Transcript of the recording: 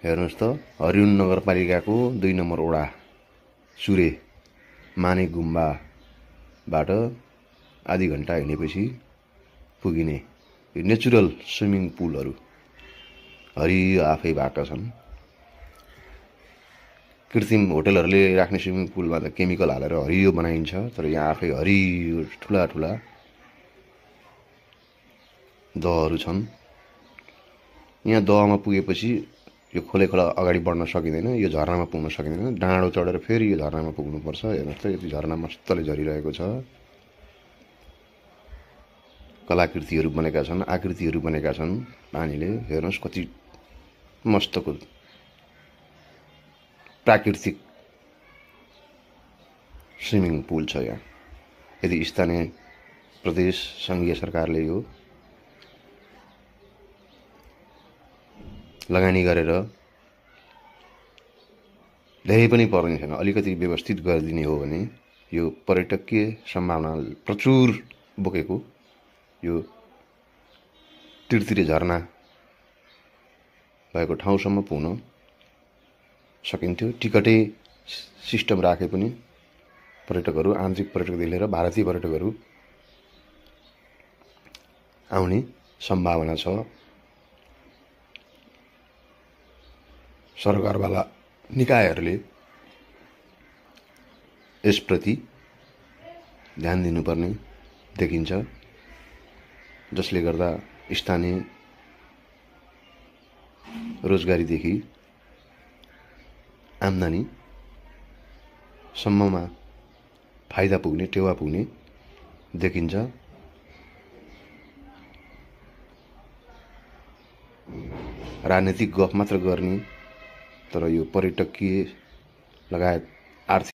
हेर्नुहोस् त हरिउन नगरपालिकाको 2 नम्बर वडा सुरे माने गुम्बाबाट आधी घण्टा हिँडेपछि पुगिने नेचुरल स्विमिङ पुलहरू हरियो आफै भएका छन्। कृत्रिम होटलहरूले राख्ने स्विमिङ पुलमा त केमिकल हालेर हरियो बनाइन्छ, तर यहाँ आफै हरियो ठुला ठुला दहहरू छन्। यहाँ दहमा पुगेपछि यो खोले खोला अगाडि बढ्न सकिँदैन, यो झरनामा पुग्न सकिँदैन, डाँडो चढेर फेरि यो झरनामा पुग्नुपर्छ। हेर्नुहोस् त यति झरना मस्तले झरिरहेको छ, कलाकृतिहरू बनेका छन्, आकृतिहरू बनेका छन् पानीले। हेर्नुहोस् कति मस्तको प्राकृतिक स्विमिङ पुल छ यहाँ। यदि स्थानीय प्रदेश सङ्घीय सरकारले यो लगानी गरेर धेरै पनि पर्दैन छैन, अलिकति व्यवस्थित गरिदिने हो भने यो पर्यटकीय सम्भावना प्रचुर बोकेको यो तिरतिरे झरना भएको ठाउँसम्म पुग्न सकिन्थ्यो। टिकटै सिस्टम राखे पनि पर्यटकहरू, आन्तरिक पर्यटकदेखि लिएर भारतीय पर्यटकहरू आउने सम्भावना छ। सरकारवाला निकायहरूले यसप्रति ध्यान दिनुपर्ने देखिन्छ, जसले गर्दा स्थानीय रोजगारीदेखि आम्दानी सम्ममा फाइदा पुग्ने, टेवा पुग्ने देखिन्छ। राजनीतिक गफ मात्र गर्ने, तर यो पर्यटकीय लगायत आर्थिक